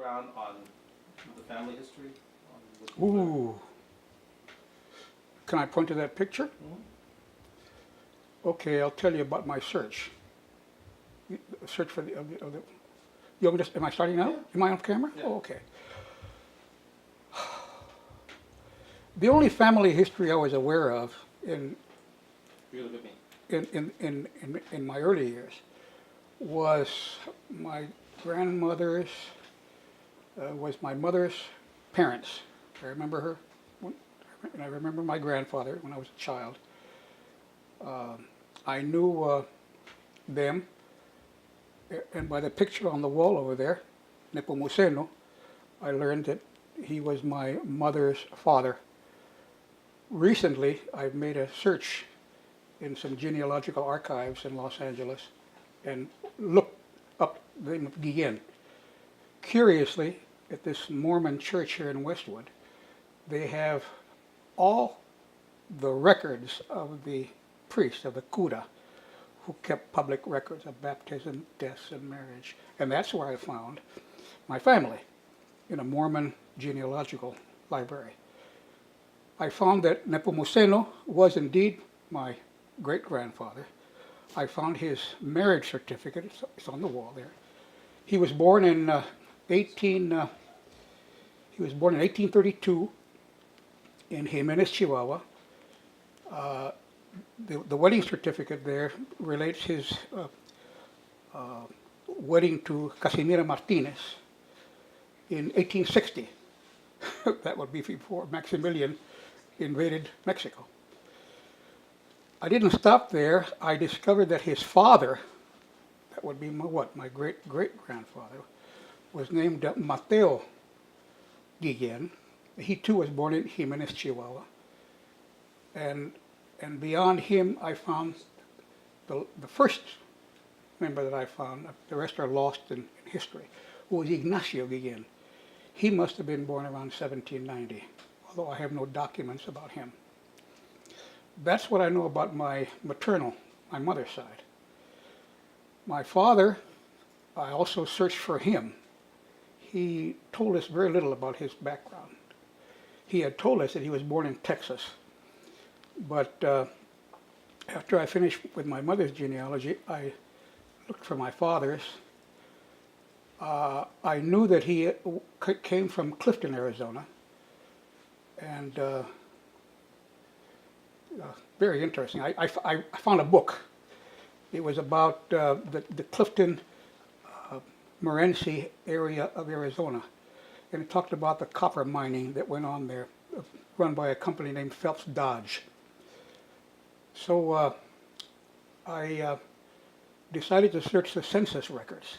background on the family history? Ooh. Can I point to that picture? Okay, I'll tell you about my search. Search for the you want me to, am I starting now? Yeah. Am I on camera? Yeah. Oh, okay. The only family history I was aware of You look at me. in my early years was my grandmother's, was my mother's parents. I remember her, and I remember my grandfather when I was a child. I knew them, and by the picture on the wall over there, Nepomuceno, I learned that he was my mother's father. Recently, I've made a search in some genealogical archives in Los Angeles and looked up the name of Guillen. Curiously, at this Mormon church here in Westwood, they have all the records of the priest, of the cura, who kept public records of baptism, deaths, and marriage. And that's where I found my family, in a Mormon genealogical library. I found that Nepomuceno was indeed my great-grandfather. I found his marriage certificate, it's on the wall there. He was born in 1832 in Jimenez, Chihuahua. The wedding certificate there relates his wedding to Casimira Martinez in 1860. That would be before Maximilian invaded Mexico. I didn't stop there. I discovered that his father, that would be my great-great-grandfather, was named Mateo Guillen. He too was born in Jimenez, Chihuahua. And beyond him, I found the first member that I found, the rest are lost in history, who was Ignacio Guillen. He must have been born around 1790, although I have no documents about him. That's what I know about my mother's side. My father, I also searched for him. He told us very little about his background. He had told us that he was born in Texas. But after I finished with my mother's genealogy, I looked for my father's. I knew that he came from Clifton, Arizona. And very interesting. I found a book. It was about the Clifton, Morenci area of Arizona. And it talked about the copper mining that went on there, run by a company named Phelps Dodge. So I decided to search the census records.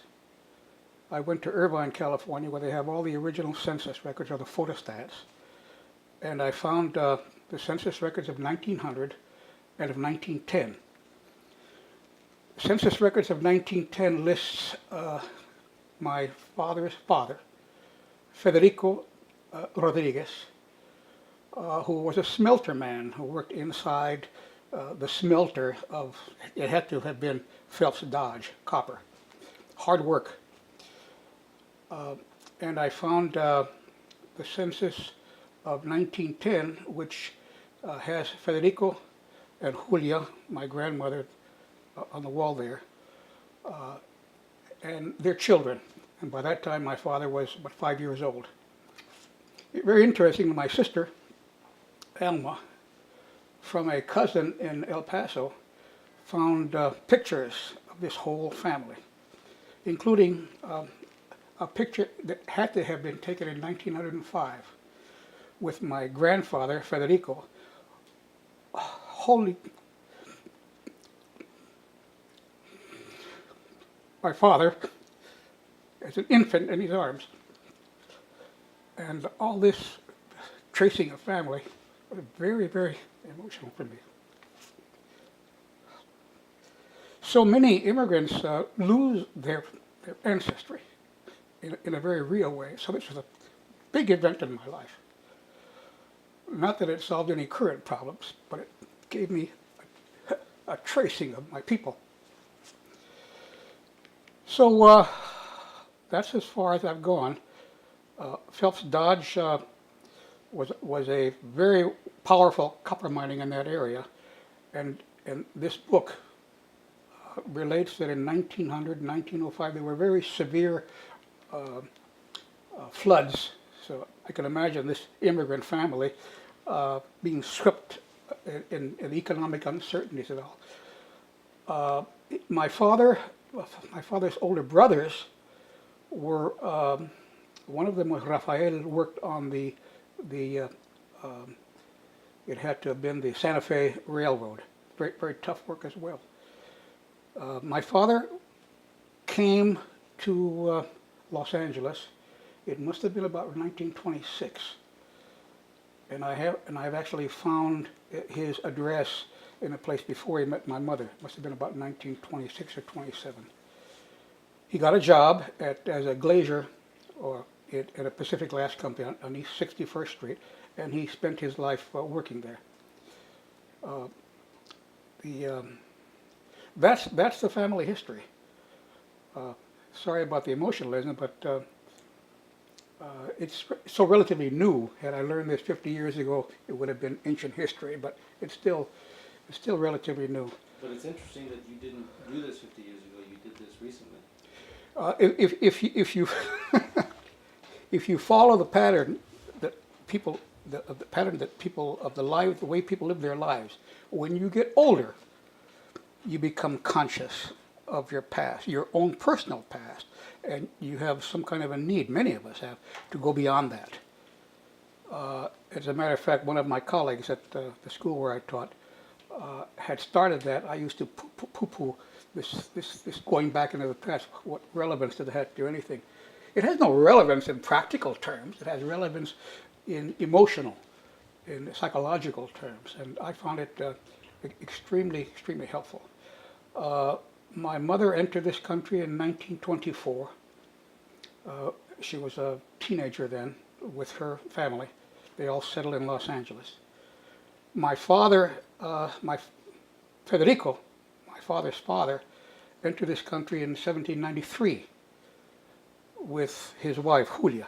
I went to Irvine, California, where they have all the original census records, or the photostats. And I found the census records of 1900 and of 1910. Census records of 1910 lists my father's father, Federico Rodriguez, who was a smelter man who worked inside the smelter of, it had to have been Phelps Dodge, copper. Hard work. And I found the census of 1910, which has Federico and Julia, my grandmother, on the wall there, and their children. And by that time, my father was about 5 years old. Very interesting, my sister, Alma, from a cousin in El Paso, found pictures of this whole family, including a picture that had to have been taken in 1905 with my grandfather, Federico, holding my father as an infant in his arms. And all this tracing of family was very, very emotional for me. So many immigrants lose their ancestry in a very real way. So this was a big event in my life. Not that it solved any current problems, but it gave me a tracing of my people. So that's as far as I've gone. Phelps Dodge was a very powerful copper mining in that area, and this book relates that in 1900, 1905, there were very severe floods. So I can imagine this immigrant family being swept in economic uncertainties and all. My father's older brothers were, one of them was Rafael, worked on the it had to have been the Santa Fe Railroad. Very, very tough work as well. My father came to Los Angeles. It must have been about 1926, and I've actually found his address in a place before he met my mother. It must have been about 1926 or 27. He got a job as a glazier at a Pacific Glass Company on East 61st Street, and he spent his life working there. That's the family history. Sorry about the emotionalism, but it's so relatively new. Had I learned this 50 years ago, it would have been ancient history, but it's still relatively new. But it's interesting that you didn't do this 50 years ago. You did this recently. If you if you follow the pattern that people the pattern that people of the life, the way people live their lives, when you get older, you become conscious of your past, your own personal past, and you have some kind of a need. Many of us have to go beyond that. As a matter of fact, one of my colleagues at the school where I taught had started that. I used to poo-poo this going back into the past. What relevance does it have to anything? It has no relevance in practical terms. It has relevance in emotional, in psychological terms, and I found it extremely helpful. My mother entered this country in 1924. She was a teenager then with her family. They all settled in Los Angeles. My father, Federico, my father's father, entered this country in 1793 with his wife, Julia,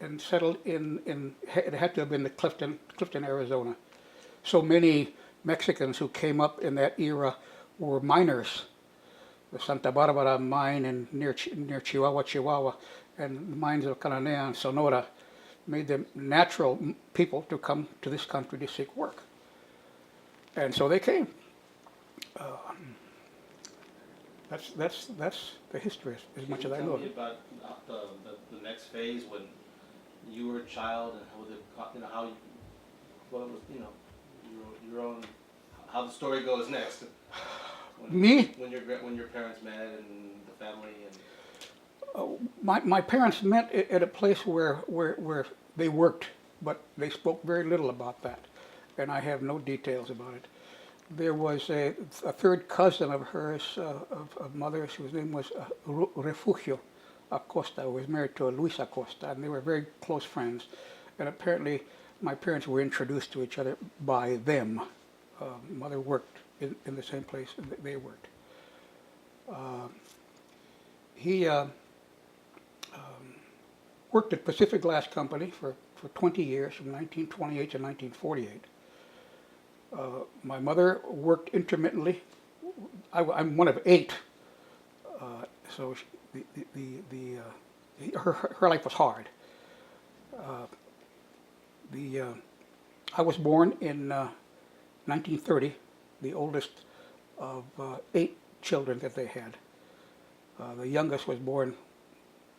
and settled in, it had to have been the Clifton, Arizona. So many Mexicans who came up in that era were miners. The Santa Barbara mine near Chihuahua, and the mines of Cananea and Sonora made them natural people to come to this country to seek work. And so they came. That's the history as much as I know. Can you tell me about the next phase when you were a child and how what was your own, how the story goes next? When your parents met and the family and. My parents met at a place where they worked, but they spoke very little about that, and I have no details about it. There was a third cousin of hers, of mother's, whose name was Refugio Acosta, who was married to Luis Acosta, and they were very close friends. And apparently, my parents were introduced to each other by them. Mother worked in the same place they worked. He worked at Pacific Glass Company for 20 years, from 1928 to 1948. My mother worked intermittently. I'm one of 8, so her life was hard. I was born in 1930, the oldest of 8 children that they had. The youngest was born,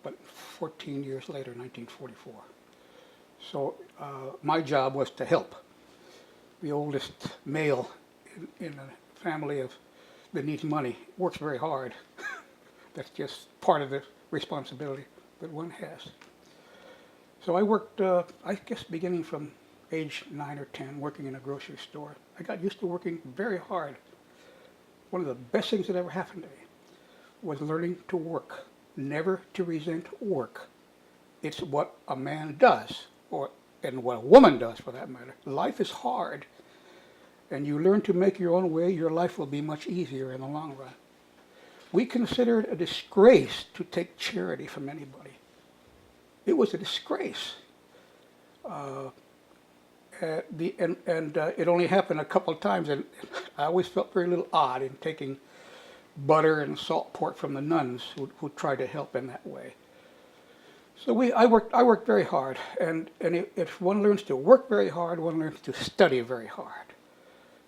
but 14 years later, 1944. So my job was to help. The oldest male in a family that needs money works very hard. That's just part of the responsibility that one has. So I worked, I guess, beginning from age 9 or 10, working in a grocery store. I got used to working very hard. One of the best things that ever happened to me was learning to work, never to resent work. It's what a man does, and what a woman does for that matter. Life is hard, and you learn to make your own way, your life will be much easier in the long run. We consider it a disgrace to take charity from anybody. It was a disgrace. It only happened a couple of times, and I always felt very little odd in taking butter and salt pork from the nuns who tried to help in that way. So I worked very hard, and if one learns to work very hard, one learns to study very hard.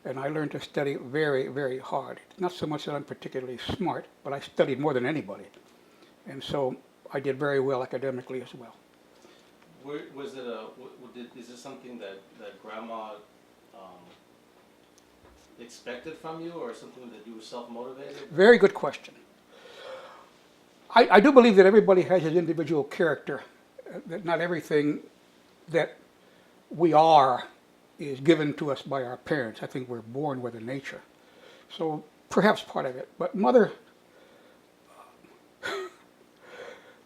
And I learned to study very, very hard. Not so much that I'm particularly smart, but I studied more than anybody. And so I did very well academically as well. Is this something that Grandma expected from you, or something that you were self-motivated? Very good question. I do believe that everybody has his individual character, that not everything that we are is given to us by our parents. I think we're born with a nature. So perhaps part of it. But Mother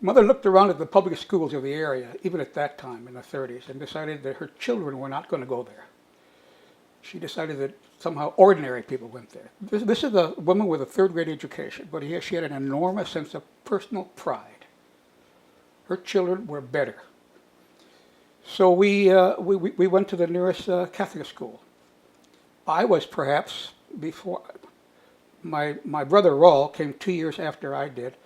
looked around at the public schools of the area, even at that time in the 30s, and decided that her children were not going to go there. She decided that somehow ordinary people went there. This is a woman with a third-grade education, but she had an enormous sense of personal pride. Her children were better. So we went to the nearest Catholic school. I was perhaps before, my brother Raul came 2 years after I did.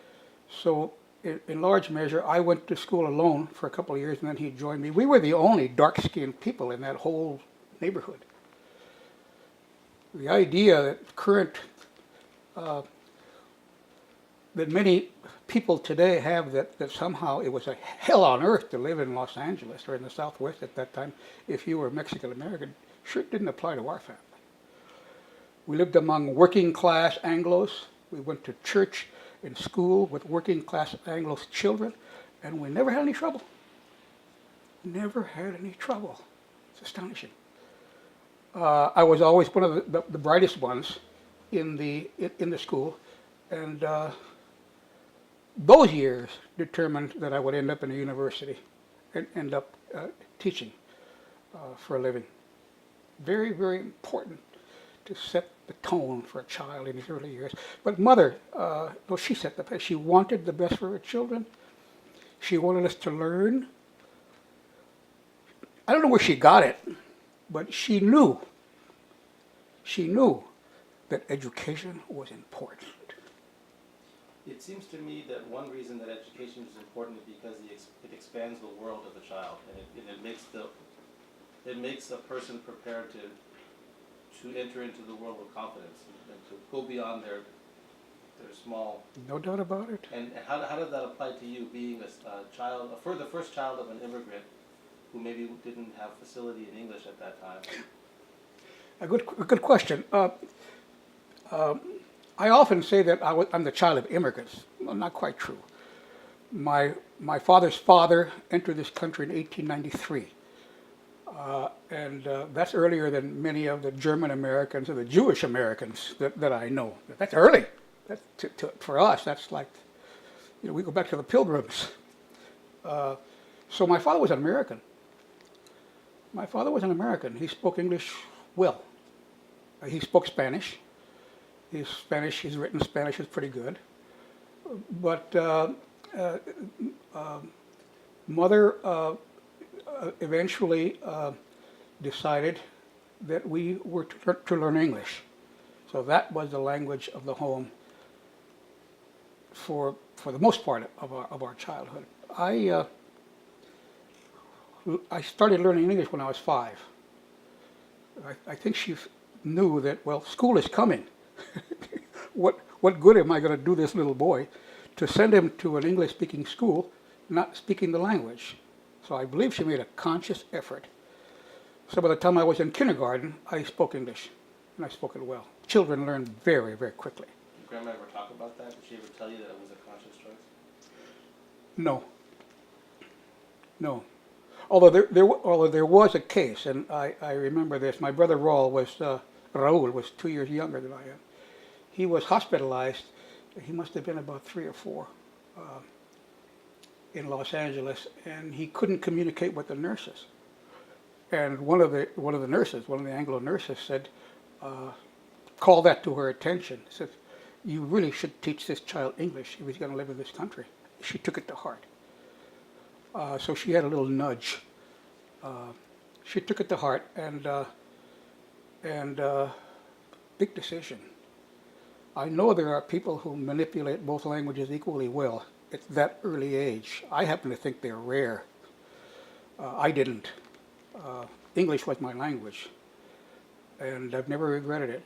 So in large measure, I went to school alone for a couple of years, and then he joined me. We were the only dark-skinned people in that whole neighborhood. The idea that that many people today have that somehow it was a hell on earth to live in Los Angeles or in the Southwest at that time if you were Mexican American sure didn't apply to our family. We lived among working class Anglos. We went to church and school with working class Anglos children, and we never had any trouble. Never had any trouble. It's astonishing. I was always one of the brightest ones in the school, and those years determined that I would end up in a university and end up teaching for a living. Very, very important to set the tone for a child in his early years. But Mother, she set the pace. She wanted the best for her children. She wanted us to learn. I don't know where she got it, but she knew that education was important. It seems to me that one reason that education is important is because it expands the world of the child, and it makes a person prepared to enter into the world with confidence and to go beyond their small. No doubt about it. And how did that apply to you, being a child, the first child of an immigrant who maybe didn't have facility in English at that time? A good question. I often say that I'm the child of immigrants. Well, not quite true. My father's father entered this country in 1893. And that's earlier than many of the German Americans or the Jewish Americans that I know. That's early. For us, that's like, we go back to the Pilgrims. So my father was an American. He spoke English well. He spoke Spanish. His written Spanish is pretty good. But Mother eventually decided that we were to learn English. So that was the language of the home for the most part of our childhood. I started learning English when I was 5. I think she knew that, well, school is coming. What good am I going to do this little boy to send him to an English-speaking school not speaking the language? So I believe she made a conscious effort. So by the time I was in kindergarten, I spoke English, and I spoke it well. Children learn very, very quickly. Did Grandma ever talk about that? Did she ever tell you that it was a conscious choice? No. Although there was a case, and I remember this. My brother Raul was 2 years younger than I am. He was hospitalized. He must have been about 3 or 4 in Los Angeles, and he couldn't communicate with the nurses. And one of the Anglo nurses said, called that to her attention. Said, "You really should teach this child English if he's going to live in this country." She took it to heart. So she had a little nudge. She took it to heart, and big decision. I know there are people who manipulate both languages equally well at that early age. I happen to think they're rare. I didn't. English was my language, and I've never regretted it.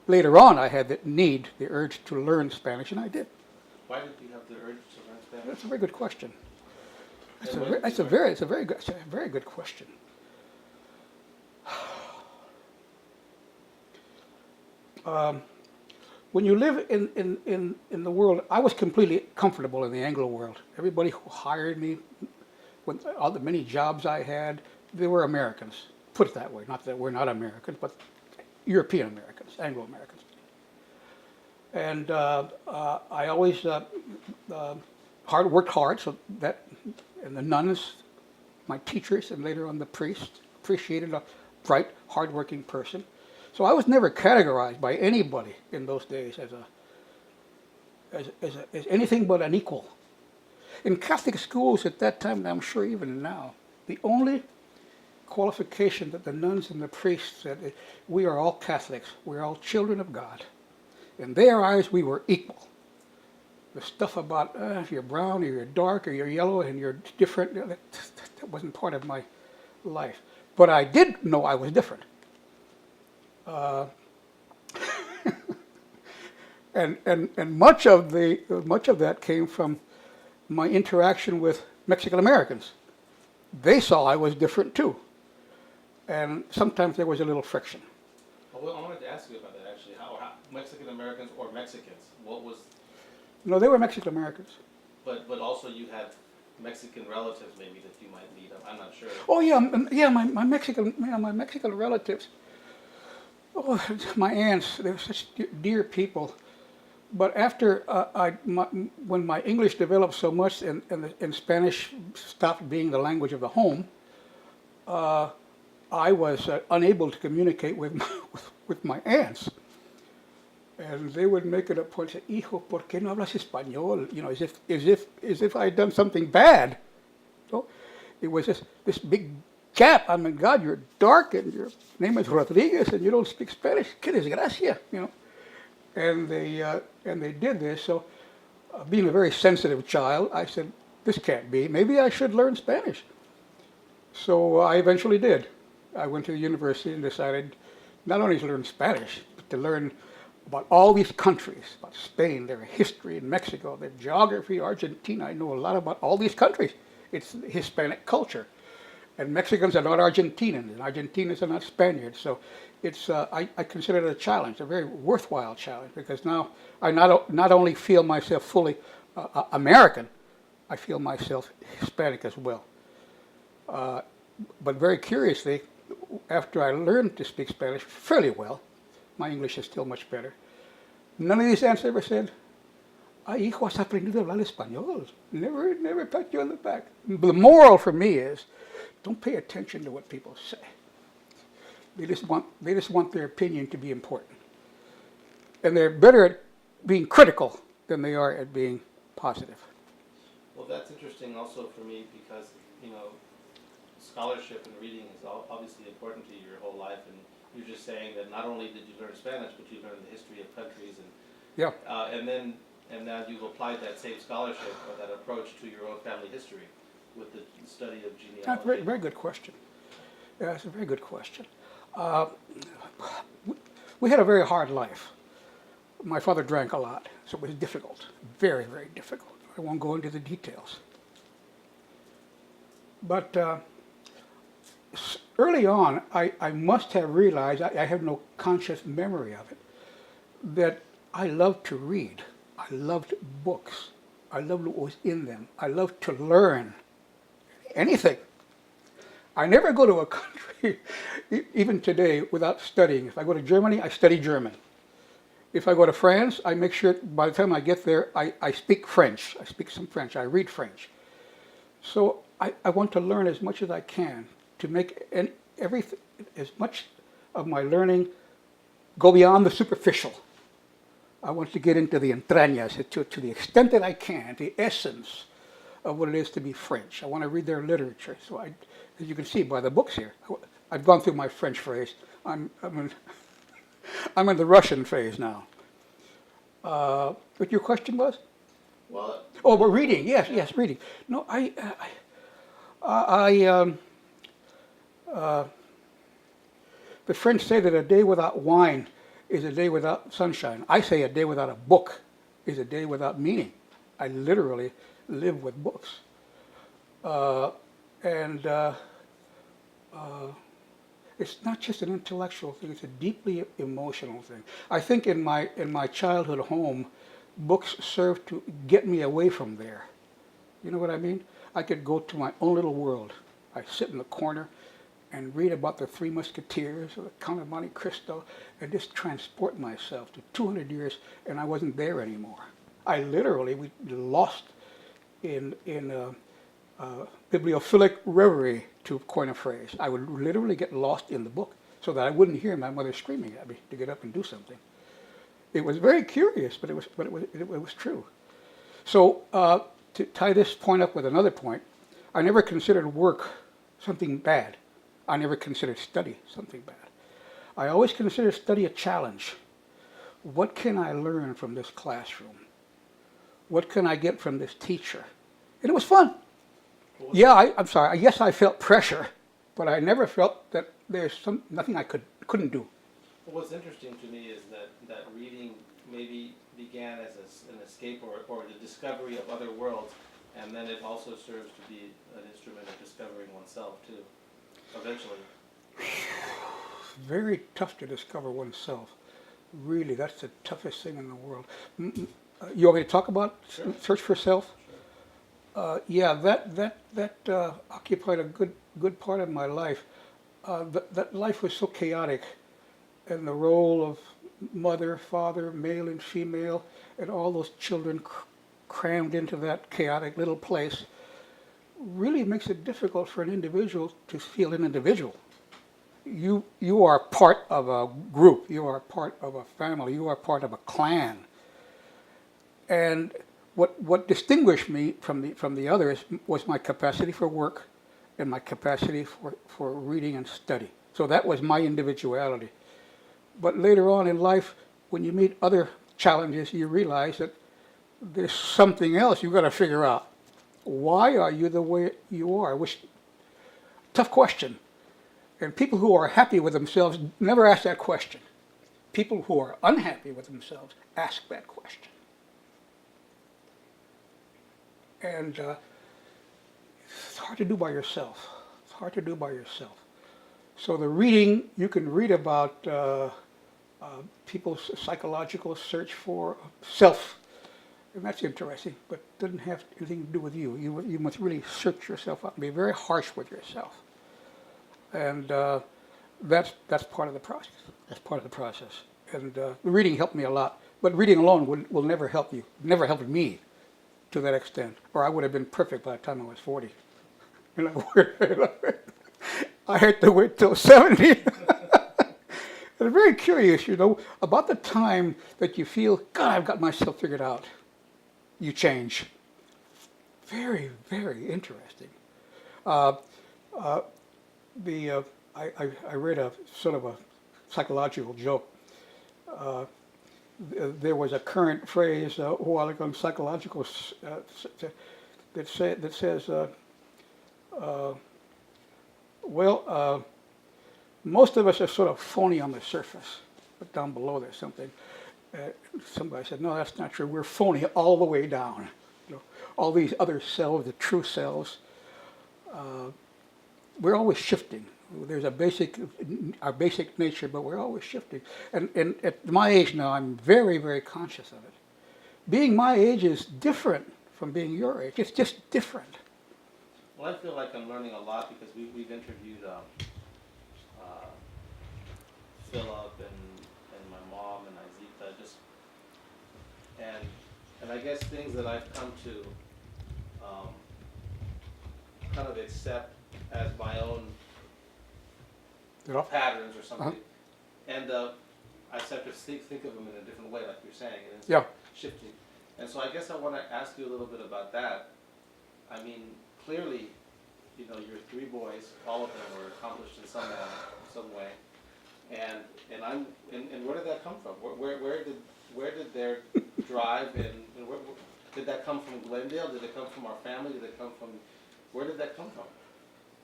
Later on, I had the urge to learn Spanish, and I did. Why did you have the urge to learn Spanish? That's a very good question. It's And a when- very good question. When you live in the world, I was completely comfortable in the Anglo world. Everybody who hired me, when all the many jobs I had, they were Americans. Put it that way. Not that we're not Americans, but European Americans, Anglo Americans. And I always worked hard, so that, and the nuns, my teachers, and later on the priests, appreciated a bright, hardworking person. So I was never categorized by anybody in those days as anything but an equal. In Catholic schools at that time, and I'm sure even now, the only qualification that the nuns and the priests said is, we are all Catholics, we're all children of God. In their eyes, we were equal. The stuff about if you're brown or you're dark or you're yellow and you're different, that wasn't part of my life. But I did know I was different. And much of that came from my interaction with Mexican Americans. They saw I was different too, and sometimes there was a little friction. Well, I wanted to ask you about that actually. How Mexican Americans or Mexicans? What was? No, they were Mexican Americans. But also you had Mexican relatives maybe that you might meet. I'm not sure. Oh yeah, my Mexican relatives. Oh, my aunts, they were such dear people. But after when my English developed so much and Spanish stopped being the language of the home, I was unable to communicate with my aunts. And they would make it a point to say, "Hijo, ¿por qué no hablas español?" You know, as if I had done something bad. So it was just this big gap. I mean, God, you're dark and your name is Rodriguez and you don't speak Spanish. Qué desgracia, you know. And they did this. So, being a very sensitive child, I said, "This can't be. Maybe I should learn Spanish." So I eventually did. I went to the university and decided not only to learn Spanish, but to learn about all these countries, about Spain, their history in Mexico, their geography, Argentina. I know a lot about all these countries. It's Hispanic culture. And Mexicans are not Argentinians, and Argentinians are not Spaniards. So it's I consider it a challenge, a very worthwhile challenge, because now I not only feel myself fully American, I feel myself Hispanic as well. But very curiously, after I learned to speak Spanish fairly well, my English is still much better. None of these aunts ever said, "Ay, hijo, has aprendido a hablar español." Never pat you on the back. The moral for me is, don't pay attention to what people say. They just want their opinion to be important. And they're better at being critical than they are at being positive. Well, that's interesting also for me because, you know, scholarship and reading is obviously important to you your whole life, and you're just saying that not only did you learn Spanish, but you learned the history of countries, and Yeah. And now you've applied that same scholarship or that approach to your own family history with the study of genealogy. That's a very good question. Yeah, that's a very good question. We had a very hard life. My father drank a lot, so it was difficult, very, very difficult. I won't go into the details. But early on, I must have realized, I have no conscious memory of it, that I loved to read. I loved books. I loved what was in them. I loved to learn anything. I never go to a country, even today, without studying. If I go to Germany, I study German. If I go to France, I make sure by the time I get there, I speak French. I speak some French. I read French. So I want to learn as much as I can to make everything, as much of my learning go beyond the superficial. I want to get into the entrañas, to the extent that I can, the essence of what it is to be French. I want to read their literature. So as you can see by the books here, I've gone through my French phase. I'm in the Russian phase now. What your question was? Well, Oh, but reading, yes, reading. No, the French say that a day without wine is a day without sunshine. I say a day without a book is a day without meaning. I literally live with books. And it's not just an intellectual thing, it's a deeply emotional thing. I think in my childhood home, books served to get me away from there. You know what I mean? I could go to my own little world. I sit in the corner and read about the Three Musketeers or the Count of Monte Cristo and just transport myself to 200 years, and I wasn't there anymore. I literally we lost in bibliophilic reverie, to coin a phrase. I would literally get lost in the book so that I wouldn't hear my mother screaming at me to get up and do something. It was very curious, but it was true. So to tie this point up with another point, I never considered work something bad. I never considered study something bad. I always considered study a challenge. What can I learn from this classroom? What can I get from this teacher? And it was fun. Yeah, I'm sorry. Yes, I felt pressure, but I never felt that there's nothing I couldn't do. Well, what's interesting to me is that reading maybe began as an escape or the discovery of other worlds, and then it also serves to be an instrument of discovering oneself too, eventually. Very tough to discover oneself. Really, that's the toughest thing in the world. You want me to talk about Sure. search for self? Yeah, that occupied a good part of my life. That life was so chaotic, and the role of mother, father, male and female, and all those children crammed into that chaotic little place really makes it difficult for an individual to feel an individual. You are part of a group, you are part of a family, you are part of a clan. And what distinguished me from the others was my capacity for work and my capacity for reading and study. So that was my individuality. But later on in life, when you meet other challenges, you realize that there's something else you've got to figure out. Why are you the way you are? Tough question. And people who are happy with themselves never ask that question. People who are unhappy with themselves ask that question. And it's hard to do by yourself. It's hard to do by yourself. So the reading, you can read about people's psychological search for self. And that's interesting, but it doesn't have anything to do with you. You must really search yourself out and be very harsh with yourself. And that's part of the process. That's part of the process. And the reading helped me a lot. But reading alone will never help you. Never helped me to that extent. Or I would have been perfect by the time I was 40. I had to wait till 70. It's very curious, about the time that you feel, God, I've got myself figured out, you change. Very, very interesting. I read a sort of a psychological joke. There was a current phrase a while ago in psychological that says, most of us are sort of phony on the surface, but down below there's something. Somebody said, no, that's not true. We're phony all the way down. All these other selves, the true selves, we're always shifting. There's our basic nature, but we're always shifting. And at my age now, I'm very, very conscious of it. Being my age is different from being your age. It's just different. Well, I feel like I'm learning a lot because we've interviewed Philip and my mom and Izita, and I guess things that I've come to kind of accept as my own patterns or something, and I start to think of them in a different way, like you're saying, and it's shifting. And so I guess I want to ask you a little bit about that. I mean, clearly, you know, your three boys, all of them were accomplished in some manner, some way. And where did that come from? Where did their drive and did that come from Glendale? Did it come from our family? Did it come from, where did that come from?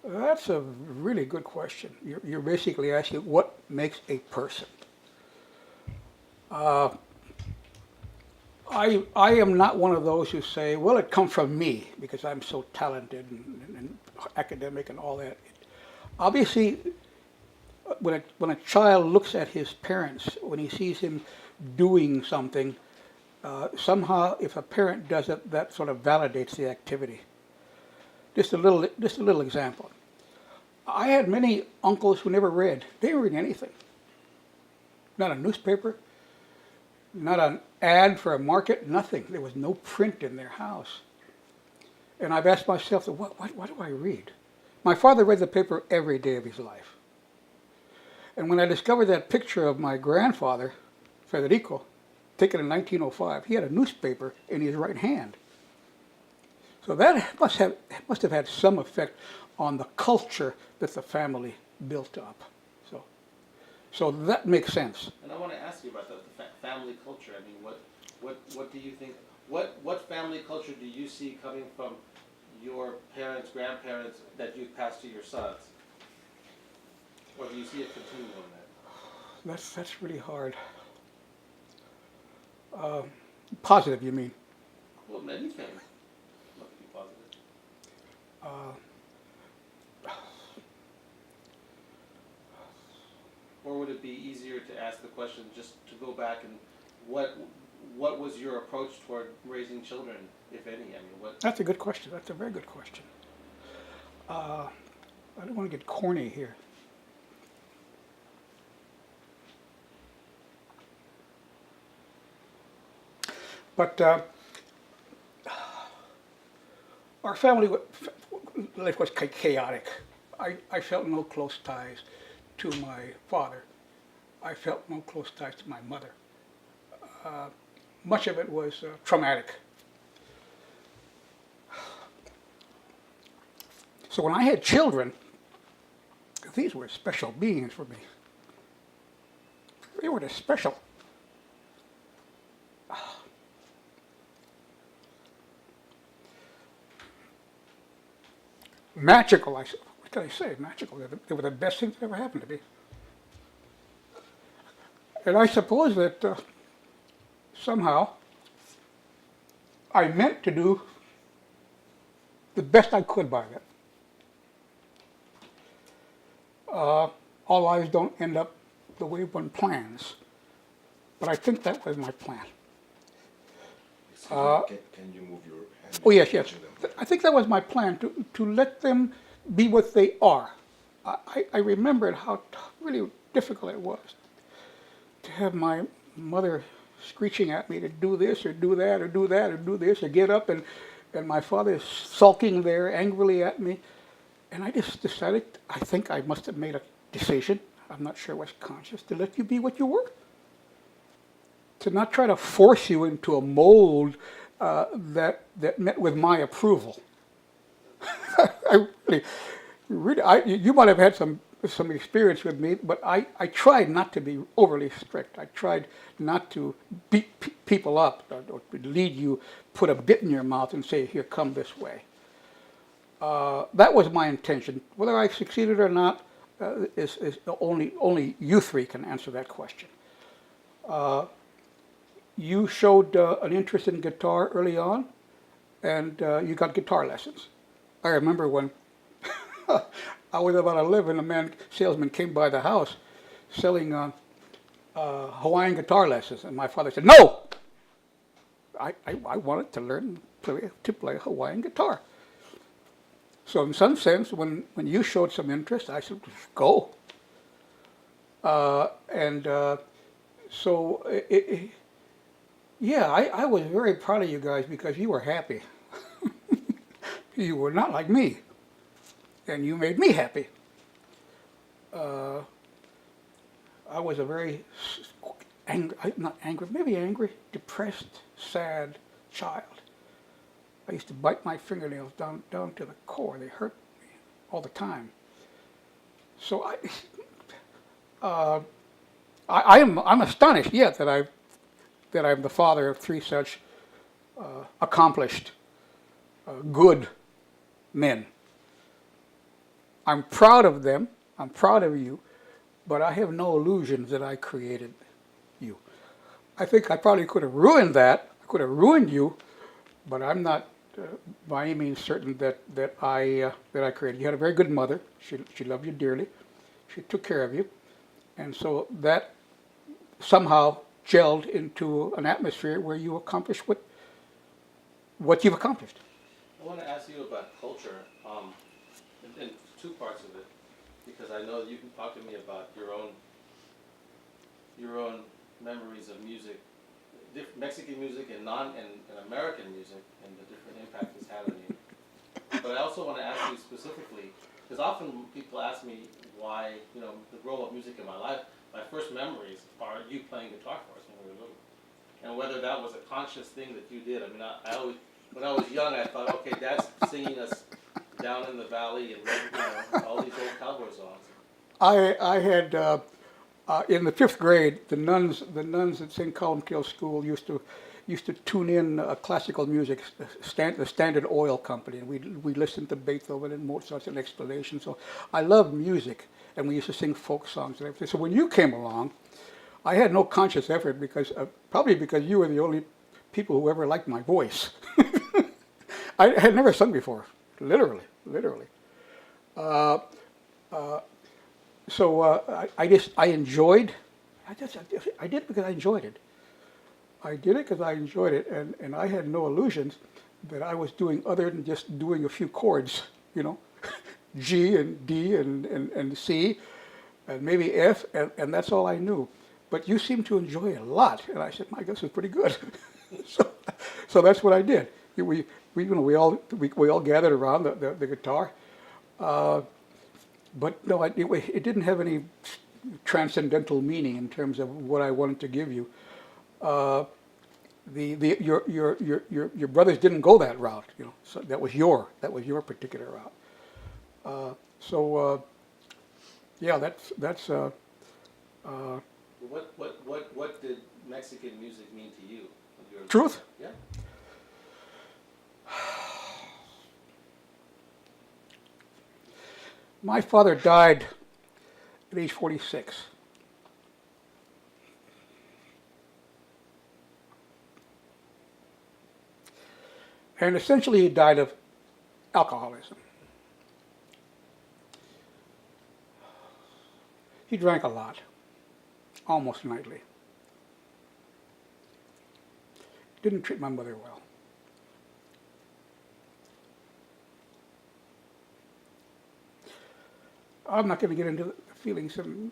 That's a really good question. You're basically asking what makes a person. I am not one of those who say, well, it comes from me because I'm so talented and academic and all that. Obviously, when a child looks at his parents, when he sees him doing something, somehow if a parent does it, that sort of validates the activity. Just a little example. I had many uncles who never read. They didn't read anything. Not a newspaper, not an ad for a market, nothing. There was no print in their house. And I've asked myself, what do I read? My father read the paper every day of his life. And when I discovered that picture of my grandfather, Federico, taken in 1905, he had a newspaper in his right hand. So that must have had some effect on the culture that the family built up. So that makes sense. And I want to ask you about the family culture. I mean, what do you think? What family culture do you see coming from your parents, grandparents that you've passed to your sons? Or do you see it continuing on that? That's really hard. Positive, you mean? Well, anything. Must be positive. Or would it be easier to ask the question just to go back and what was your approach toward raising children, if any? I mean, what? That's a good question. That's a very good question. I don't want to get corny here. But our family life was chaotic. I felt no close ties to my father. I felt no close ties to my mother. Much of it was traumatic. So when I had children, these were special beings for me. They were just special. Magical, what can I say? Magical. They were the best things that ever happened to me. And I suppose that somehow I meant to do the best I could by them. All lives don't end up the way one plans, but I think that was my plan. Can you move your hand? Oh yes. I think that was my plan, to let them be what they are. I remembered how really difficult it was to have my mother screeching at me to do this or do that or do that or do this or get up, and my father sulking there angrily at me. And I just decided, I think I must have made a decision, I'm not sure it was conscious, to let you be what you were. To not try to force you into a mold that met with my approval. You might have had some experience with me, but I tried not to be overly strict. I tried not to beat people up or lead you, put a bit in your mouth and say, here, come this way. That was my intention. Whether I succeeded or not is only you three can answer that question. You showed an interest in guitar early on, and you got guitar lessons. I remember when I was about 11, a salesman came by the house selling Hawaiian guitar lessons, and my father said, "No! I wanted to learn to play Hawaiian guitar." So in some sense, when you showed some interest, I said, "Go." Yeah, I was very proud of you guys because you were happy. You were not like me, and you made me happy. I was a very angry, depressed, sad child. I used to bite my fingernails down to the core. They hurt me all the time. So I'm astonished, yet that I'm the father of three such accomplished, good men. I'm proud of them. I'm proud of you, but I have no illusions that I created you. I think I probably could have ruined that. I could have ruined you, but I'm not by any means certain that I created. You had a very good mother. She loved you dearly. She took care of you, and so that somehow gelled into an atmosphere where you accomplished what you've accomplished. I want to ask you about culture, in two parts of it, because I know you can talk to me about your own memories of music, Mexican music and American music, and the different impact it's had on you. But I also want to ask you specifically, because often people ask me why, the role of music in my life. My first memories are you playing guitar for us when we were little, and whether that was a conscious thing that you did. I mean, I always, when I was young, I thought, okay, Dad's singing us Down in the Valley and all these old cowboy songs. I had in the fifth grade, the nuns at St. Columkille School used to tune in classical music, the Standard Oil Company, and we listened to Beethoven and Mozart and explanation. So I loved music, and we used to sing folk songs and everything. So when you came along, I had no conscious effort probably because you were the only people who ever liked my voice. I had never sung before, literally. So I enjoyed. I did it because I enjoyed it. I did it because I enjoyed it, and I had no illusions that I was doing other than just doing a few chords, G and D and C, and maybe F, and that's all I knew. But you seemed to enjoy it a lot, and I said, "My, this is pretty good." so that's what I did. We all gathered around the guitar, but no, it didn't have any transcendental meaning in terms of what I wanted to give you. Your brothers didn't go that route, So that was your particular route. Yeah, that's. What did Mexican music mean to you? Truth? Yeah. My father died at age 46. And essentially he died of alcoholism. He drank a lot, almost nightly. Didn't treat my mother well. I'm not going to get into the feelings and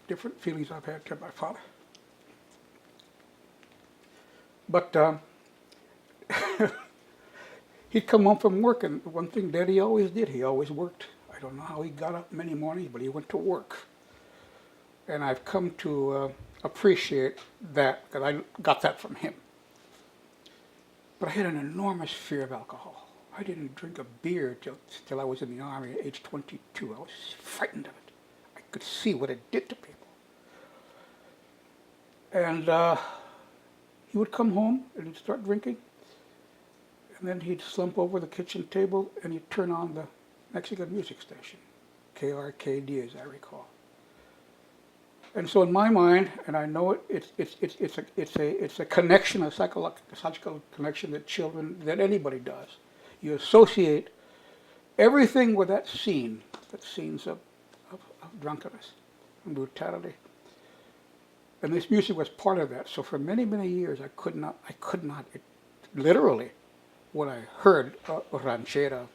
different feelings I've had toward my father. But he'd come home from work, and one thing Daddy always did, he always worked. I don't know how he got up many mornings, but he went to work. And I've come to appreciate that, because I got that from him. But I had an enormous fear of alcohol. I didn't drink a beer till I was in the Army at age 22. I was frightened of it. I could see what it did to people. And he would come home and he'd start drinking. And then he'd slump over the kitchen table and he'd turn on the Mexican music station, KRKD as I recall. And so in my mind, and I know it's a connection, a psychological connection that anybody does. You associate everything with that scenes of drunkenness and brutality. And this music was part of that. So for many, many years, I could not, literally, when I heard a ranchera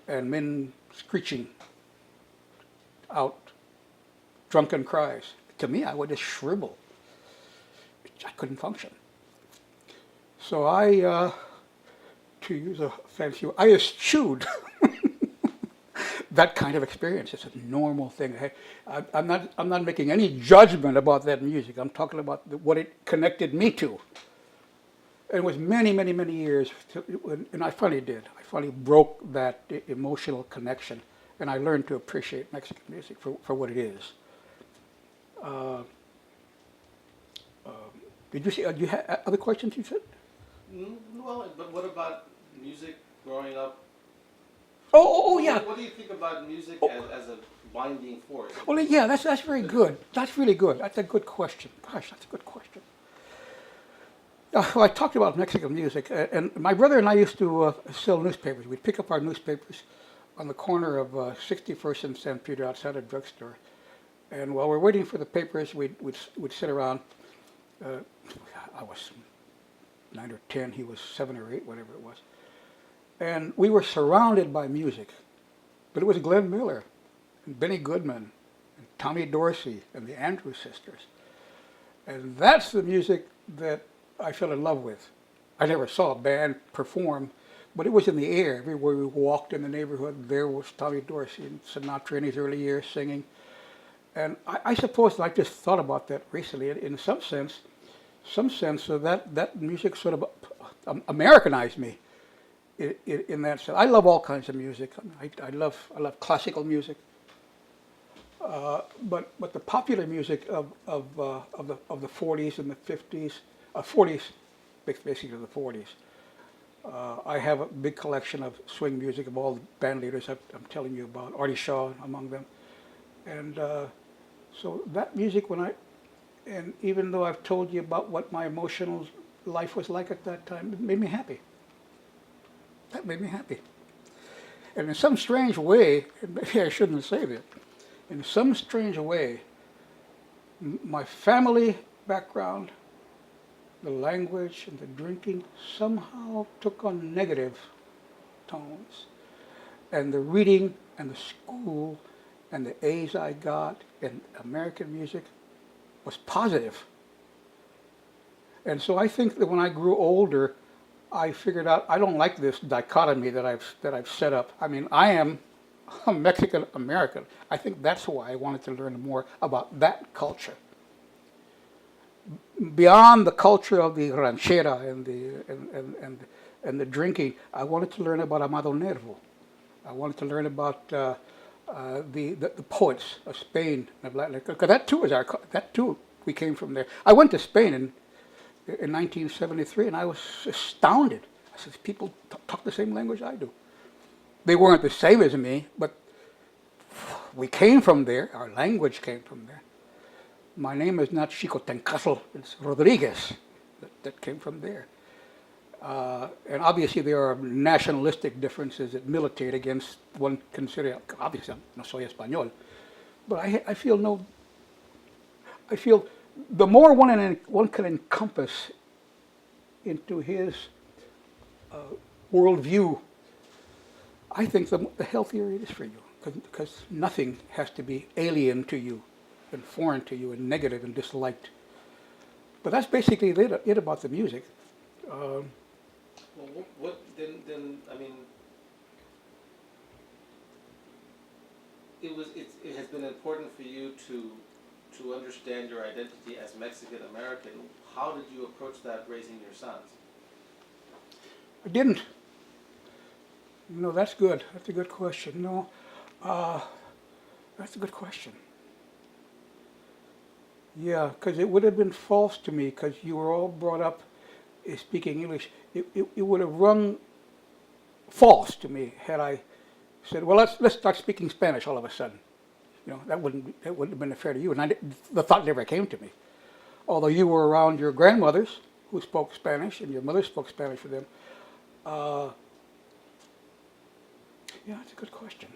and men screeching out drunken cries, to me, I would just shrivel. I couldn't function. So to use a fancy word, I eschewed that kind of experience. It's a normal thing. I'm not making any judgment about that music. I'm talking about what it connected me to. And it was many, many, many years, and I finally did. I finally broke that emotional connection, and I learned to appreciate Mexican music for what it is. Uh, did you see? You had other questions? You said? Well, but what about music growing up? Oh, yeah. What do you think about music as a binding force? Well, yeah, that's very good. That's really good. That's a good question. Gosh, that's a good question. Well, I talked about Mexican music, and my brother and I used to sell newspapers. We'd pick up our newspapers on the corner of 61st and San Pedro outside a drugstore. And while we're waiting for the papers, we'd sit around. I was 9 or 10, he was 7 or 8, whatever it was. And we were surrounded by music. But it was Glenn Miller, and Benny Goodman, and Tommy Dorsey, and the Andrews Sisters. And that's the music that I fell in love with. I never saw a band perform, but it was in the air. Everywhere we walked in the neighborhood, there was Tommy Dorsey and Sinatra in his early years singing. And I suppose I just thought about that recently. In some sense of that music sort of Americanized me. In that sense, I love all kinds of music. I love classical music. But the popular music of the 40s and the 50s, 40s, basically the 40s. I have a big collection of swing music of all the band leaders I'm telling you about, Artie Shaw among them. And so that music, and even though I've told you about what my emotional life was like at that time, it made me happy. That made me happy. And in some strange way, and maybe I shouldn't say this, in some strange way, my family background, the language and the drinking somehow took on negative tones. And the reading and the school and the A's I got in American music was positive. And so I think that when I grew older, I figured out I don't like this dichotomy that I've set up. I mean, I am a Mexican American. I think that's why I wanted to learn more about that culture. Beyond the culture of the ranchera and the drinking, I wanted to learn about Amado Nervo. I wanted to learn about the poets of Spain, because that too we came from there. I went to Spain in 1973, and I was astounded. I said, people talk the same language I do. They weren't the same as me, but we came from there. Our language came from there. My name is not Chico Tencastle, it's Rodriguez. That came from there. And obviously there are nationalistic differences that militate against one consider, obviously no soy español, but I feel the more one can encompass into his worldview, I think the healthier it is for you, because nothing has to be alien to you and foreign to you and negative and disliked. But that's basically it about the music. Well, what then? I mean, it has been important for you to understand your identity as Mexican American. How did you approach that raising your sons? I didn't. No, that's good. That's a good question. No, that's a good question. Yeah, because it would have been false to me, because you were all brought up speaking English. It would have rung false to me had I said, well, let's start speaking Spanish all of a sudden. You know, that wouldn't have been fair to you, and the thought never came to me. Although you were around your grandmothers who spoke Spanish, and your mother spoke Spanish for them. Yeah, that's a good question.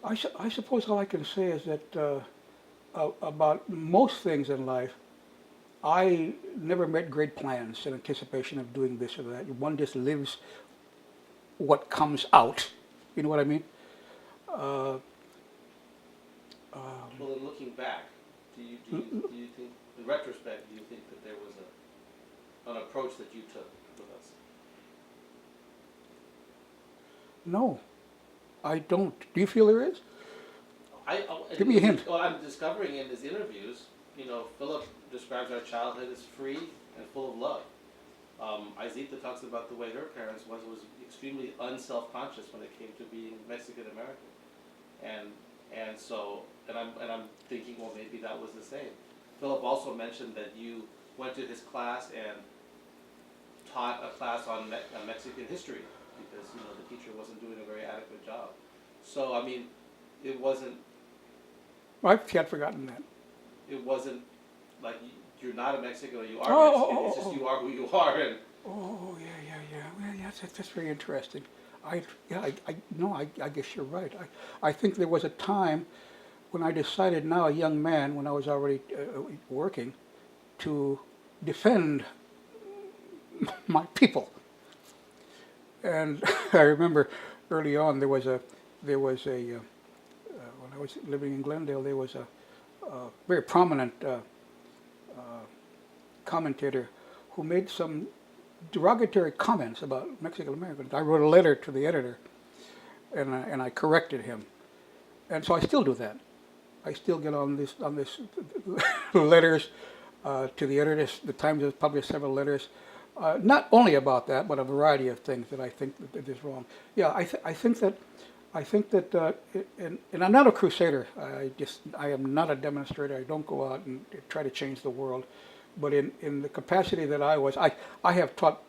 I suppose all I can say is that about most things in life, I never made great plans in anticipation of doing this or that. One just lives what comes out. You know what I mean? Well, in looking back, do you think, in retrospect, do you think that there was an approach that you took with us? No, I don't. Do you feel there is? Give me a hint. Well, I'm discovering in his interviews, Philip describes our childhood as free and full of love. Izita talks about the way her parents was extremely unself-conscious when it came to being Mexican American, and I'm thinking, well, maybe that was the same. Philip also mentioned that you went to his class and taught a class on Mexican history because the teacher wasn't doing a very adequate job. So I mean, it wasn't I had forgotten that. it wasn't like you're not a Mexican or you are Oh, Mexican. oh, It's oh, just oh. you are who you are, and Oh, yeah. Well, yeah, that's very interesting. I guess you're right. I think there was a time when I decided, now a young man, when I was already working, to defend my people. And I remember early on there was a when I was living in Glendale, there was a very prominent commentator who made some derogatory comments about Mexican Americans. I wrote a letter to the editor, and I corrected him, and so I still do that. I still get on this letters to the editors. The Times has published several letters, not only about that, but a variety of things that I think that is wrong. Yeah, I think that, and I'm not a crusader. I am not a demonstrator. I don't go out and try to change the world. But in the capacity that I was, I have taught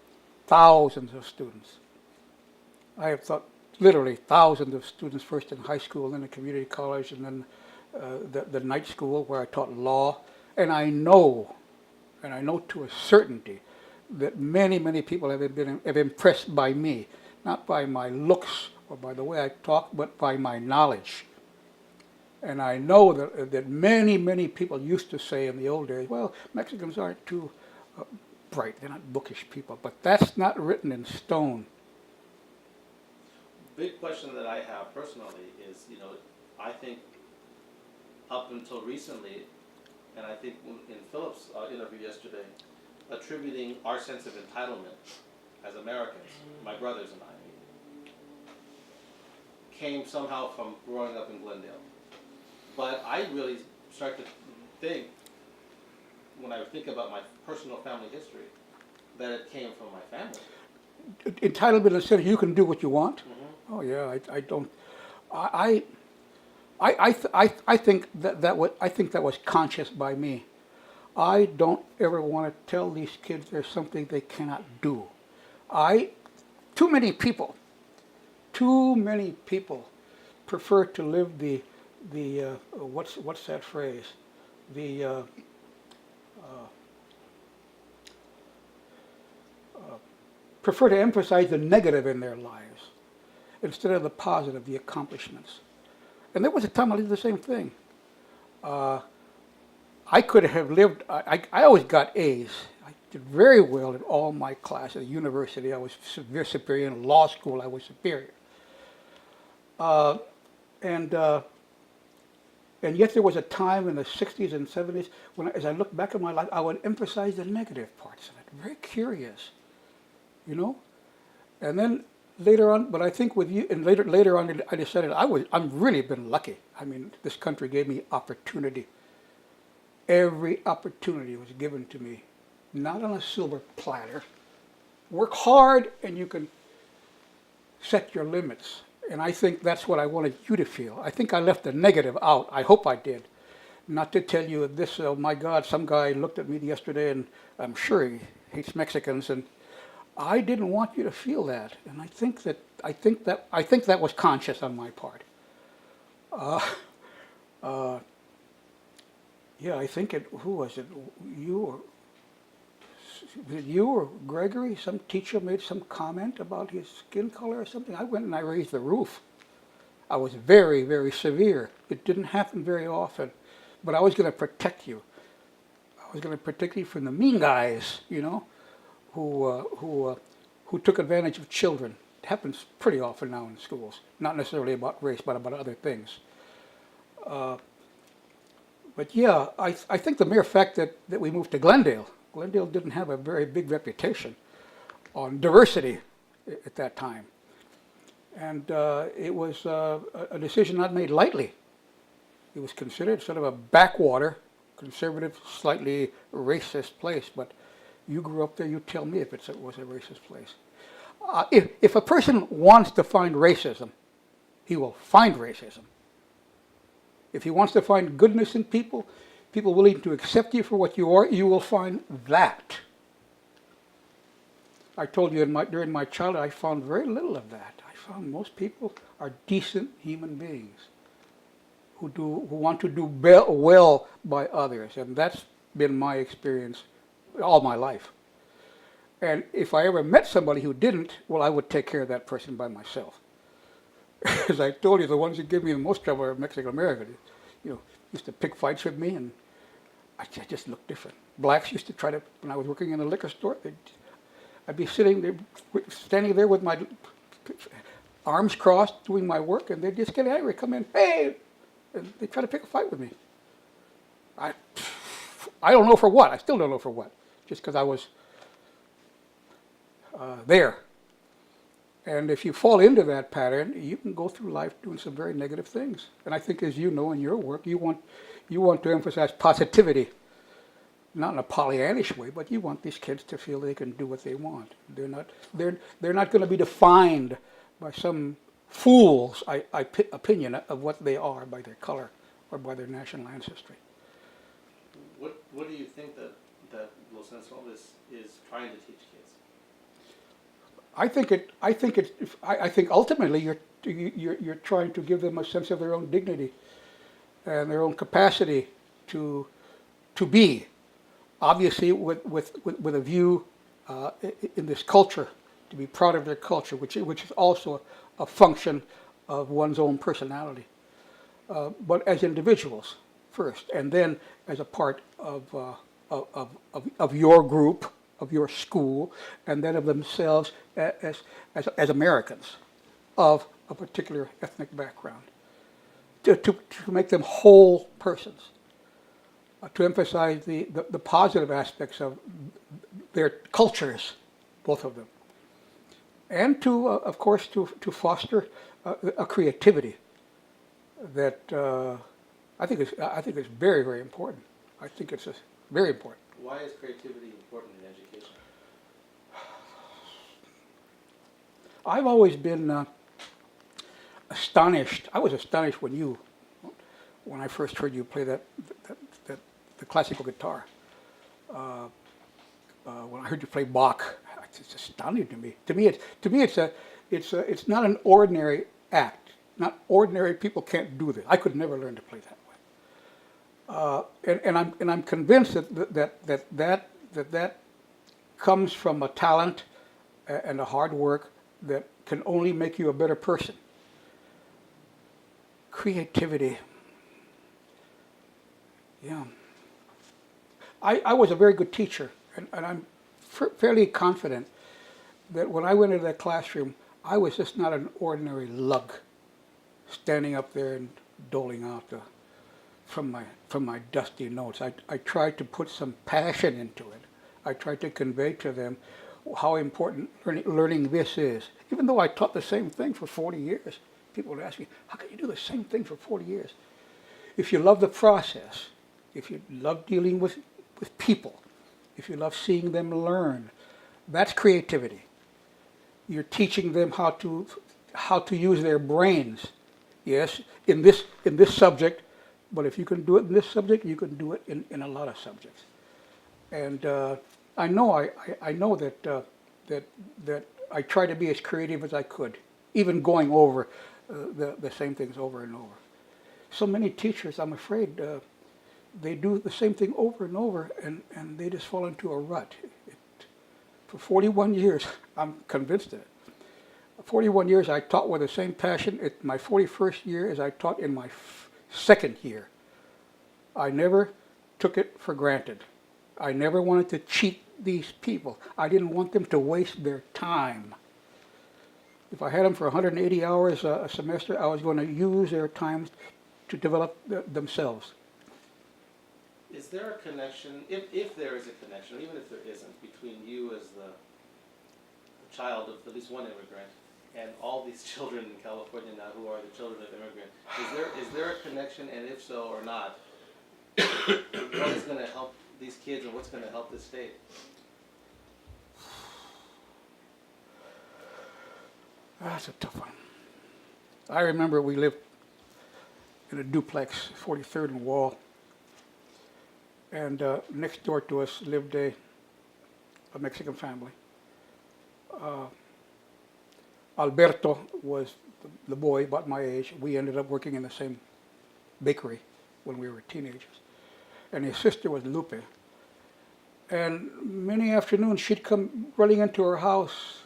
thousands of students. I have taught literally thousands of students, first in high school, then in community college, and then the night school where I taught law. And I know to a certainty that many people have impressed by me, not by my looks or by the way I talk, but by my knowledge. And I know that many people used to say in the old days, well, Mexicans aren't too bright, they're not bookish people, but that's not written in stone. big question that I have personally is, I think up until recently, and I think in Philip's interview yesterday, attributing our sense of entitlement as Americans, my brothers and I, came somehow from growing up in Glendale. But I really start to think, when I think about my personal family history, that it came from my family. Entitlement in the sense you can do what you want. Mm-hmm. Oh yeah, I don't. I think that was conscious by me. I don't ever want to tell these kids there's something they cannot do. Too many people prefer to live the what's that phrase? Prefer to emphasize the negative in their lives instead of the positive, the accomplishments. And there was a time I did the same thing. I could have lived, I always got A's. I did very well in all my classes. At university, I was very superior. In law school, I was superior. And yet there was a time in the 60s and 70s when, as I look back at my life, I would emphasize the negative parts of it. Very curious, And then later on, but I think with you, and later on, I decided I'm really been lucky. I mean, this country gave me opportunity. Every opportunity was given to me, not on a silver platter. Work hard, and you can set your limits. And I think that's what I wanted you to feel. I think I left the negative out. I hope I did. Not to tell you this, oh my God, some guy looked at me yesterday, and I'm sure he hates Mexicans, and I didn't want you to feel that. And I think that was conscious on my part. Yeah, I think who was it? You or Gregory? Some teacher made some comment about his skin color or something. I went and I raised the roof. I was very, very severe. It didn't happen very often, but I was going to protect you. I was going to protect you from the mean guys, who took advantage of children. It happens pretty often now in schools. Not necessarily about race, but about other things. But yeah, I think the mere fact that we moved to Glendale didn't have a very big reputation on diversity at that time. And it was a decision not made lightly. It was considered sort of a backwater conservative, slightly racist place, but you grew up there, you tell me if it was a racist place. If a person wants to find racism, he will find racism. If he wants to find goodness in people, people willing to accept you for what you are, you will find that. I told you during my childhood, I found very little of that. I found most people are decent human beings who want to do well by others, and that's been my experience all my life. And if I ever met somebody who didn't, well, I would take care of that person by myself. As I told you, the ones who give me the most trouble are Mexican Americans. Used to pick fights with me, and I just looked different. Blacks used to try to, when I was working in a liquor store, I'd be standing there with my arms crossed, doing my work, and they'd just get angry, come in, hey, and they try to pick a fight with me. I don't know for what. I still don't know for what. Just because I was there. And if you fall into that pattern, you can go through life doing some very negative things. And I think, as you know in your work, you want to emphasize positivity, not in a Pollyannish way, but you want these kids to feel they can do what they want. They're not going to be defined by some fool's opinion of what they are by their color or by their national ancestry. What do you think that Los Cenzontles is trying to teach kids? I think ultimately you're trying to give them a sense of their own dignity and their own capacity to be, obviously with a view in this culture, to be proud of their culture, which is also a function of one's own personality, but as individuals first, and then as a part of your group, of your school, and then of themselves as Americans of a particular ethnic background, to make them whole persons, to emphasize the positive aspects of their cultures, both of them, and to, of course, to foster a creativity that I think is very, very important. I think it's very important. Why is creativity important in education? I've always been astonished. I was astonished when I first heard you play the classical guitar. When I heard you play Bach, it's astounding to me. To me, it's not an ordinary act. Not ordinary people can't do this. I could never learn to play that way. And I'm convinced that comes from a talent and a hard work that can only make you a better person. Creativity. Yeah. I was a very good teacher, and I'm fairly confident that when I went into that classroom, I was just not an ordinary lug standing up there and doling out from my dusty notes. I tried to put some passion into it. I tried to convey to them how important learning this is. Even though I taught the same thing for 40 years, people would ask me, how can you do the same thing for 40 years? If you love the process, if you love dealing with people, if you love seeing them learn, that's creativity. You're teaching them how to use their brains. Yes, in this subject, but if you can do it in this subject, you can do it in a lot of subjects. And I know that I try to be as creative as I could, even going over the same things over and over. So many teachers, I'm afraid, they do the same thing over and over, and they just fall into a rut. For 41 years, I'm convinced of it. 41 years I taught with the same passion in my 41st year as I taught in my second year. I never took it for granted. I never wanted to cheat these people. I didn't want them to waste their time. If I had them for 180 hours a semester, I was going to use their time to develop themselves. Is there a connection, if there is a connection, or even if there isn't, between you as the child of at least one immigrant and all these children in California now who are the children of immigrants? Is there a connection, and if so or not, what is going to help these kids and what's going to help this state? That's a tough one. I remember we lived in a duplex, 43rd and Wall, and next door to us lived a Mexican family. Alberto was the boy about my age. We ended up working in the same bakery when we were teenagers. And his sister was Lupe. And many afternoons she'd come running into her house,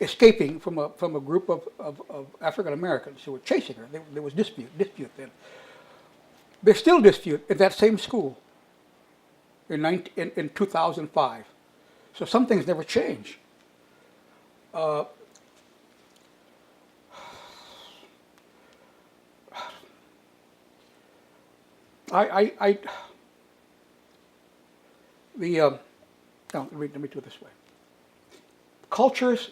escaping from a group of African Americans who were chasing her. There was dispute then. There's still dispute at that same school in 2005. So some things never change. Let me do it this way. Cultures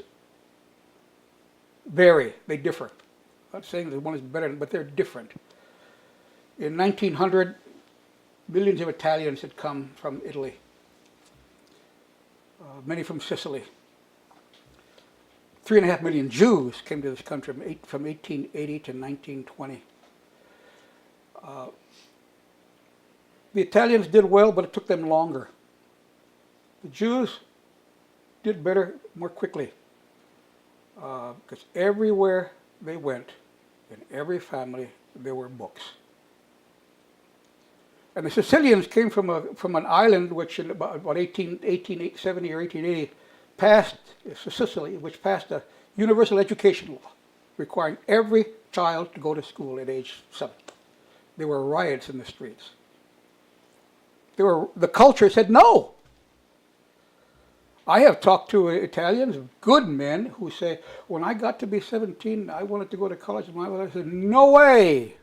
vary, they differ. I'm not saying that one is better, but they're different. In 1900, millions of Italians had come from Italy, many from Sicily. 3.5 million Jews came to this country from 1880 to 1920. The Italians did well, but it took them longer. The Jews did better more quickly, because everywhere they went, in every family, there were books. And the Sicilians came from an island which in about 1870 or 1880 passed, Sicily, which passed a universal education law requiring every child to go to school at age 7. There were riots in the streets. The culture said no. I have talked to Italians, good men, who say, when I got to be 17, I wanted to go to college. My mother said, no way,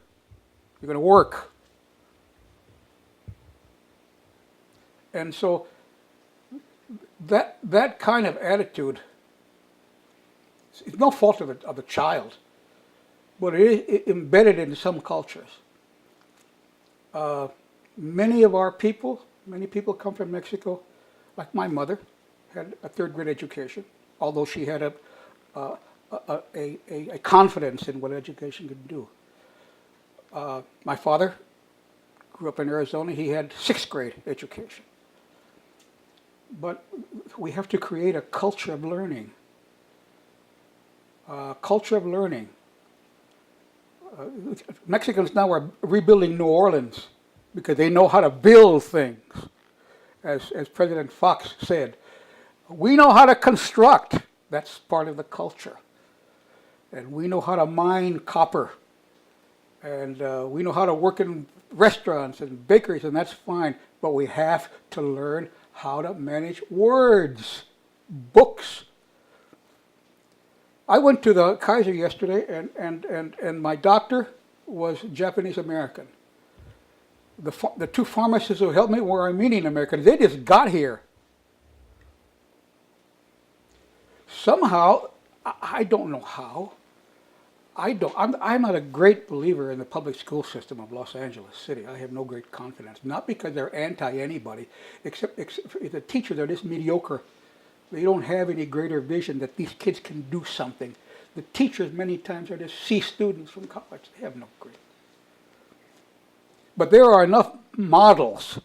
you're going to work. And so that kind of attitude, it's no fault of the child, but it is embedded in some cultures. Many people come from Mexico, like my mother, had a third-grade education, although she had a confidence in what education could do. My father grew up in Arizona. He had 6th-grade education. But we have to create a culture of learning. Mexicans now are rebuilding New Orleans because they know how to build things. As President Fox said, we know how to construct. That's part of the culture. And we know how to mine copper. And we know how to work in restaurants and bakeries, and that's fine. But we have to learn how to manage words, books. I went to the Kaiser yesterday, and my doctor was Japanese American. The two pharmacists who helped me were Armenian Americans. They just got here. Somehow, I don't know how. I'm not a great believer in the public school system of Los Angeles City. I have no great confidence. Not because they're anti-anybody, except the teachers are just mediocre. They don't have any greater vision that these kids can do something. The teachers many times are just C students from college. They have no great. But there are enough models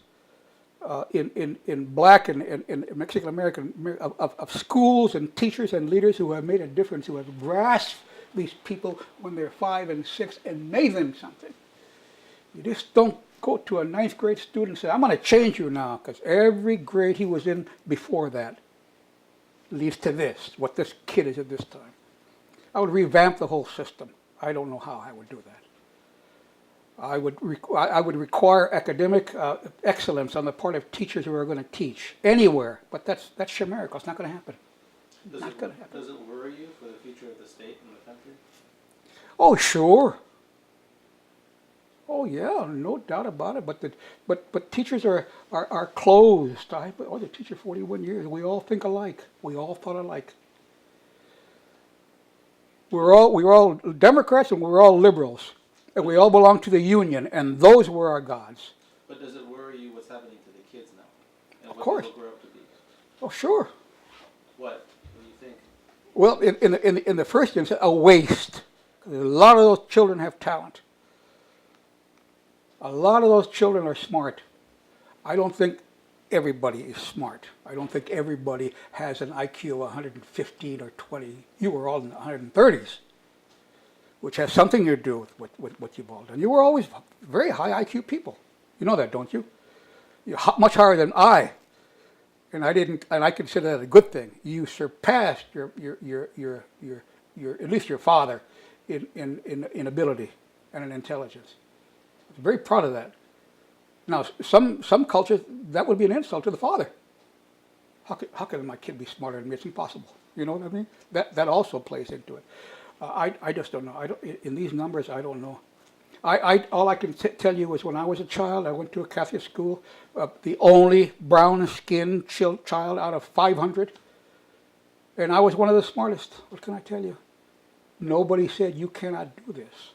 in black and Mexican American of schools and teachers and leaders who have made a difference, who have grasped these people when they're 5 and 6 and made them something. You just don't go to a 9th grade student and say, I'm going to change you now, because every grade he was in before that leads to this, what this kid is at this time. I would revamp the whole system. I don't know how I would do that. I would require academic excellence on the part of teachers who are going to teach anywhere, but that's chimerical. It's not going to happen. Does it worry you for the future of the state and the country? Oh, sure. Oh, yeah, no doubt about it. But teachers are closed. I was a teacher 41 years. We all think alike. We all thought alike. We were all Democrats and we were all liberals. And we all belonged to the Union, and those were our gods. But does it worry you what's happening to the kids now? And Of what course. they will grow up to be? Oh, sure. What? What do you think? Well, in the first instance, a waste. 'Cause a lot of those children have talent. A lot of those children are smart. I don't think everybody is smart. I don't think everybody has an IQ of 115 or 20. You were all in the 130s, which has something to do with what you've all done. You were always very high IQ people. You know that, don't you? You're much higher than I. And I consider that a good thing. You surpassed your at least your father in ability and in intelligence. I'm very proud of that. Now, some cultures, that would be an insult to the father. How can my kid be smarter than me? It's impossible. You know what I mean? That also plays into it. I just don't know. In these numbers, I don't know. All I can tell you is when I was a child, I went to a Catholic school, the only brown-skinned child out of 500, and I was one of the smartest. What can I tell you? Nobody said you cannot do this.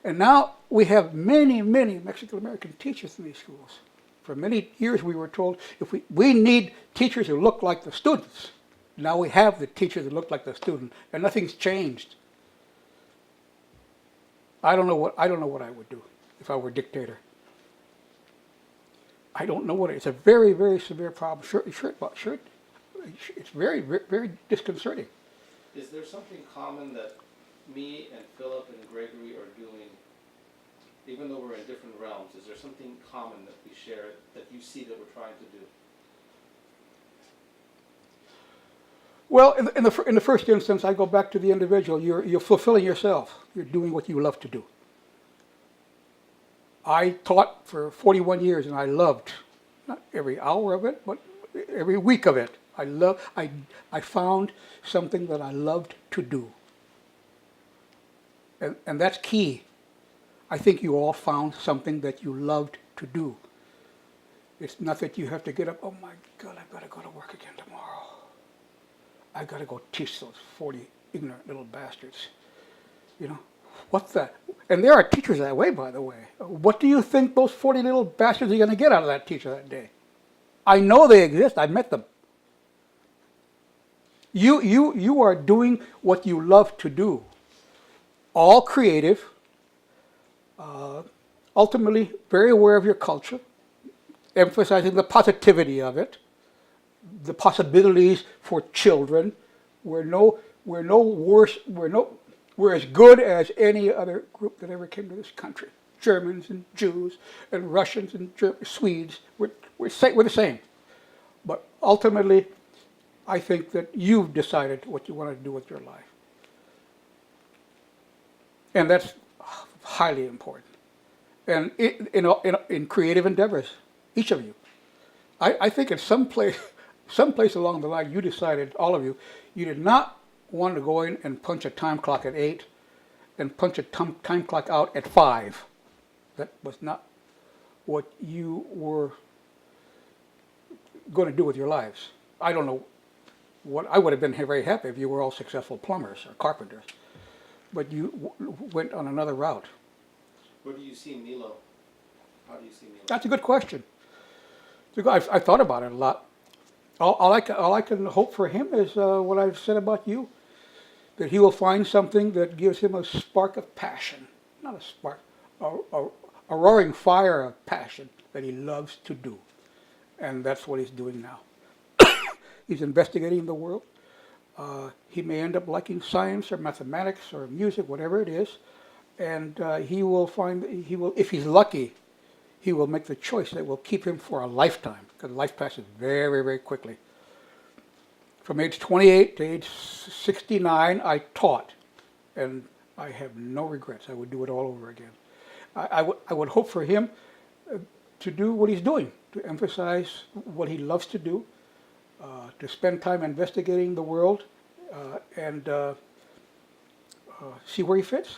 And now we have many, many Mexican-American teachers in these schools. For many years we were told if we need teachers who look like the students. Now we have the teachers that look like the student, and nothing's changed. I don't know what I would do if I were a dictator. I don't know it's a very, very severe problem. Sure, it's very, very, very disconcerting. Is there something common that me and Philip and Gregory are doing, even though we're in different realms? Is there something common that we share that you see that we're trying to do? Well, in the first instance, I go back to the individual. You're fulfilling yourself. You're doing what you love to do. I taught for 41 years, and I loved not every hour of it, but every week of it. I found something that I loved to do, and that's key. I think you all found something that you loved to do. It's not that you have to get up. Oh my God, I've got to go to work again tomorrow. I've got to go teach those 40 ignorant little bastards. You know, what's that? And there are teachers that way, by the way. What do you think those 40 little bastards are going to get out of that teacher that day? I know they exist. I've met them. You are doing what you love to do. All creative, ultimately very aware of your culture, emphasizing the positivity of it, the possibilities for children. We're as good as any other group that ever came to this country. Germans and Jews and Russians and Swedes. We're the same. But ultimately, I think that you've decided what you want to do with your life. And that's highly important. And in creative endeavors, each of you. I think at someplace along the line, you decided, all of you, you did not want to go in and punch a time clock at 8 and punch a time clock out at 5. That was not what you were going to do with your lives. I don't know what I would have been very happy if you were all successful plumbers or carpenters, but you went on another route. Where do you see Milo? How do you see Milo? That's a good question. I thought about it a lot. All I can hope for him is what I've said about you, that he will find something that gives him a spark of passion, not a spark, a roaring fire of passion that he loves to do. And that's what he's doing now. He's investigating the world. He may end up liking science or mathematics or music, whatever it is. And he will find, if he's lucky, he will make the choice that will keep him for a lifetime, because life passes very, very quickly. From age 28 to age 69, I taught, and I have no regrets. I would do it all over again. I would hope for him to do what he's doing, to emphasize what he loves to do, to spend time investigating the world, and see where he fits.